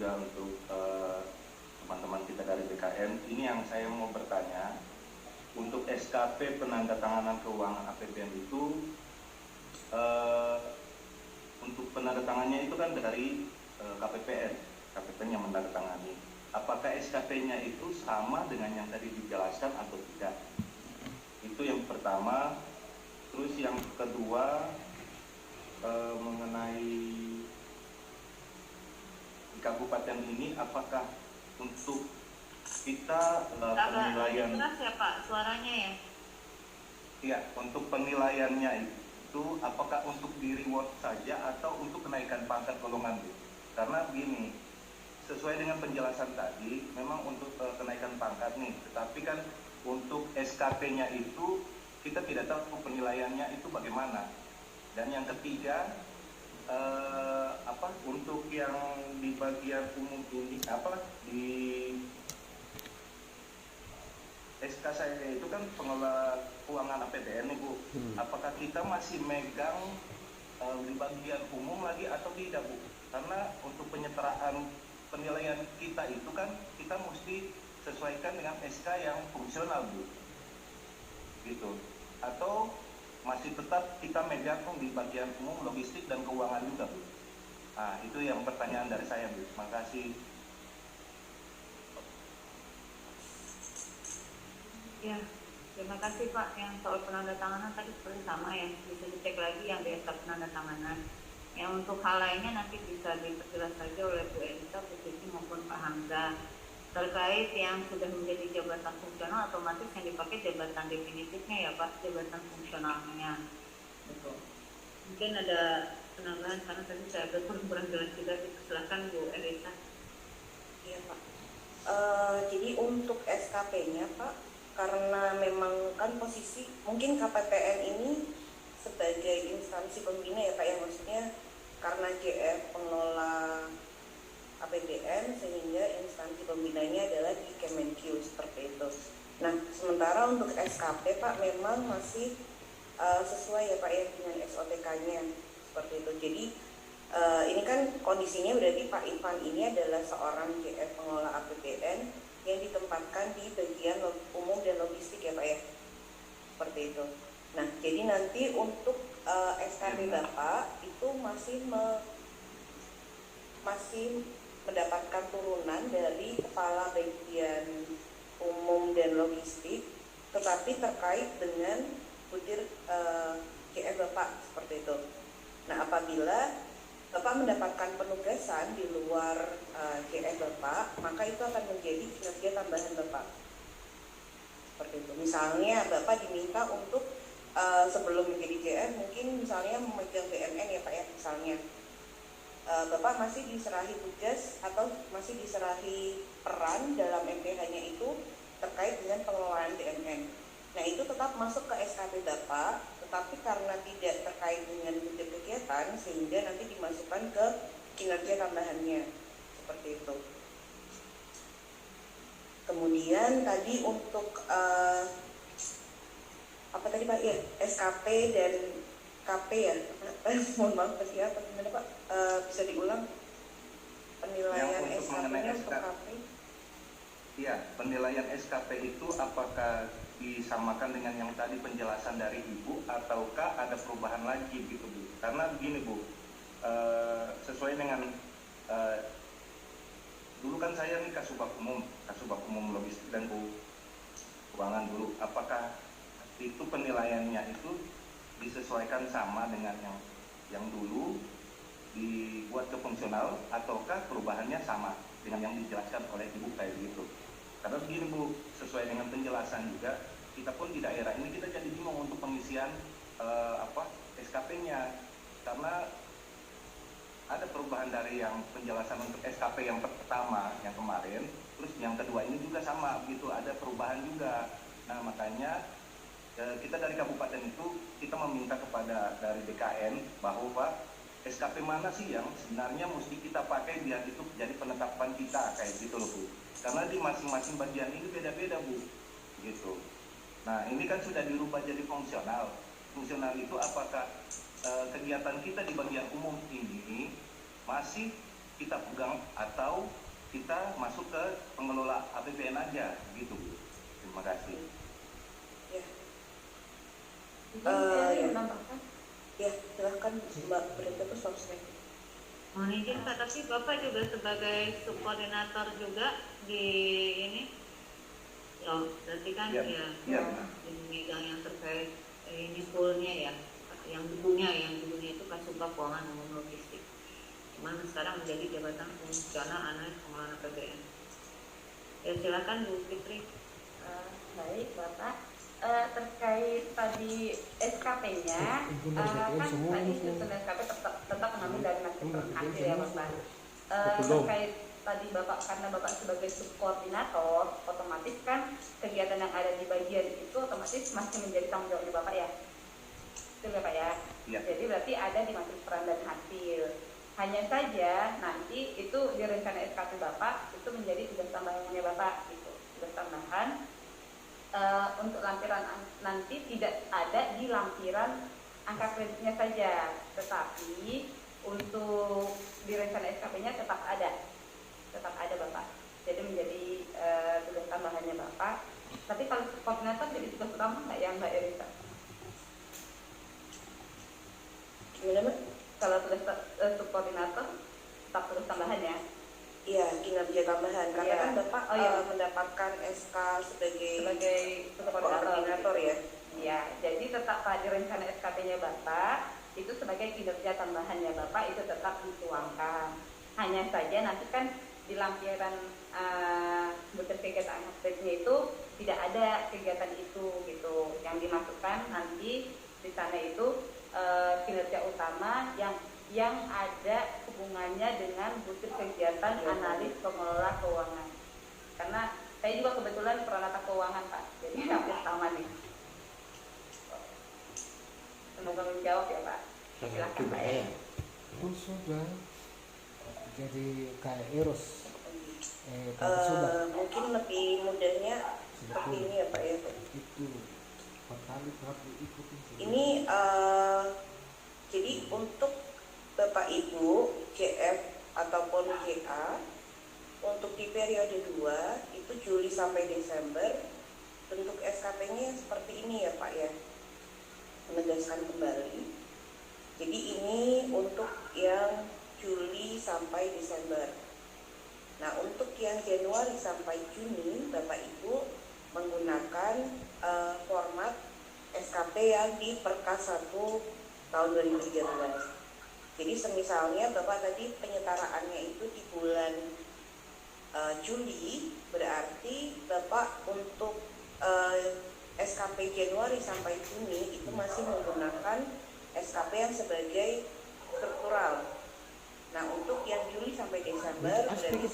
juga untuk teman-teman kita dari BKN. Ini yang saya mau bertanya, untuk SKP penandatanganan keuangan APBN itu, untuk penandatangannya itu kan dari KPPN yang menandatangani. Apakah SKP-nya itu sama dengan yang tadi dijelaskan atau tidak? Itu yang pertama. Terus yang kedua, mengenai di kabupaten ini, apakah untuk kita penilaian ya Pak suaranya ya? Iya, untuk penilaiannya itu apakah untuk di reward saja atau untuk kenaikan pangkat golongan? Karena begini, sesuai dengan penjelasan tadi, memang untuk kenaikan pangkat nih, tetapi kan untuk SKP-nya itu kita tidak tahu penilaiannya itu bagaimana. Dan yang ketiga, untuk yang di bagian umum ini, di SK saya itu kan pengelola keuangan APBN nih Bu. Apakah kita masih megang di bagian umum lagi atau tidak Bu? Karena untuk penyetaraan penilaian kita itu kan kita mesti sesuaikan dengan SK yang fungsional Bu. Gitu. Atau masih tetap kita megang di bagian umum, logistik dan keuangan juga Bu. Nah, itu yang pertanyaan dari saya Bu. Terima kasih. Ya, terima kasih Pak. Yang soal penandatanganan tadi seperti sama ya, bisa dicek lagi yang di SK penandatanganan. Yang untuk hal lainnya nanti bisa diperjelas saja oleh Bu Elisa, Bu Siti maupun Pak Hamzah. Terkait yang sudah menjadi jabatan fungsional, otomatis yang dipakai jabatan definitifnya ya Pak, jabatan fungsionalnya. Betul. Mungkin ada penambahan karena tadi saya agak kurang jelas juga. Silakan Bu Elisa. Iya Pak. Jadi untuk SKP-nya Pak, karena memang kan posisi mungkin KPPN ini sebagai instansi pembina ya Pak ya, maksudnya karena JF pengelola APBN sehingga instansi pembinanya adalah di Kemenkyu seperti itu. Nah, sementara untuk SKP Pak memang masih sesuai ya Pak ya dengan SOTK-nya seperti itu. Jadi ini kan kondisinya berarti Pak Ivan ini adalah seorang JF pengelola APBN yang ditempatkan di bagian umum dan logistik ya Pak ya, seperti itu. Nah, jadi nanti untuk SKP Bapak itu masih mendapatkan turunan dari kepala bagian umum dan logistik, tetapi terkait dengan butir JF Bapak seperti itu. Nah, apabila Bapak mendapatkan penugasan di luar JF Bapak, maka itu akan menjadi kinerja tambahan Bapak. Seperti itu. Misalnya Bapak diminta untuk sebelum menjadi JF mungkin misalnya memegang BMN ya Pak ya, misalnya Bapak masih diserahi tugas atau masih diserahi peran dalam MPH-nya itu terkait dengan pengelolaan BMN. Nah, itu tetap masuk ke SKP Bapak, tetapi karena tidak terkait dengan butir kegiatan sehingga nanti dimasukkan ke kinerja tambahannya seperti itu. Kemudian tadi untuk apa tadi Pak ya, SKP dan KP ya, mohon maaf tadi apa gimana Pak, bisa diulang penilaian SKP-nya untuk KP? Iya, penilaian SKP itu apakah disamakan dengan yang tadi penjelasan dari Ibu ataukah ada perubahan lagi gitu Bu? Karena begini Bu, sesuai dengan dulu kan saya nih Kasubag Umum Logistik dan Keuangan dulu. Apakah itu penilaiannya itu disesuaikan sama dengan yang dulu dibuat ke fungsional ataukah perubahannya sama dengan yang dijelaskan oleh Ibu kayak gitu? Karena begini Bu, sesuai dengan penjelasan juga, kita pun di daerah ini kita jadi bingung untuk pengisian SKP-nya, karena ada perubahan dari yang penjelasan untuk SKP yang pertama yang kemarin, terus yang kedua ini juga sama begitu, ada perubahan juga. Nah, makanya kita dari kabupaten itu kita meminta kepada dari BKN bahwa SKP mana sih yang sebenarnya mesti kita pakai biar itu jadi penetapan kita kayak gitu loh Bu. Karena di masing-masing bagian ini beda-beda Bu, gitu. Nah, ini kan sudah dirubah jadi fungsional. Fungsional itu apakah kegiatan kita di bagian umum ini masih kita pegang atau kita masuk ke pengelola APBN aja gitu Bu. Terima kasih. Ya, Saya ya. menambahkan. Ya, silahkan Mbak Berita itu sosmed. Mohon izin Pak, tapi Bapak juga sebagai subkoordinator juga di ini. Oh, berarti kan Iya, ya, iya. ini megang yang terkait ini poolnya ya, yang dulunya itu Kasubag Keuangan Umum Logistik. Cuman sekarang menjadi jabatan fungsional analis pengelolaan APBN. Ya silakan Bu Fitri. Baik Bapak, terkait tadi SKP-nya, kan tadi susunan SKP tetap mengambil dari manajemen hasil ya Bapak. Terkait tadi Bapak, karena Bapak sebagai subkoordinator, otomatis kan kegiatan yang ada di bagian itu otomatis masih menjadi tanggung jawab Bapak ya, betul ya Pak ya? Ya. Jadi berarti ada di matriks peran dan hasil. Hanya saja nanti itu di rencana SKP Bapak itu menjadi tugas tambahannya Bapak gitu, tugas tambahan. Untuk lampiran nanti tidak ada di lampiran angka kreditnya saja, tetapi untuk di rencana SKP-nya tetap ada Bapak. Jadi menjadi tugas tambahannya Bapak. Tapi kalau koordinator jadi tugas utama nggak ya Mbak Erika? Gimana Mbak? Kalau tugas subkoordinator tetap tugas tambahan ya? Iya, kinerja tambahan karena Iya. kan Bapak mendapatkan SK sebagai koordinator ya. Iya, jadi tetap di rencana SKP-nya Bapak itu sebagai kinerja tambahannya Bapak itu tetap dituangkan. Hanya saja nanti kan di lampiran butir kegiatan aktifnya itu tidak ada kegiatan itu gitu. Yang dimasukkan nanti di sana itu kinerja utama yang ada hubungannya dengan butir kegiatan analis pengelola keuangan. Karena saya juga kebetulan peranata keuangan Pak, jadi hampir sama nih. Semoga menjawab ya Pak. Silakan Pak ya. Pun sudah jadi kayak Eros. Mungkin lebih mudahnya seperti ini ya Pak ya. Itu perkali harus diikuti. Ini jadi untuk Bapak Ibu GF ataupun GA untuk di periode 2 itu Juli sampai Desember, bentuk SKP-nya seperti ini ya Pak ya. Menegaskan kembali. Jadi ini untuk yang Juli sampai Desember. Nah, untuk yang Januari sampai Juni Bapak Ibu menggunakan format SKP yang di Perkas 1 tahun 2013. Jadi semisalnya Bapak tadi penyetaraannya itu di bulan Juli, berarti Bapak untuk SKP Januari sampai Juni itu masih menggunakan SKP yang sebagai struktural. Nah, untuk yang Juli sampai Desember berarti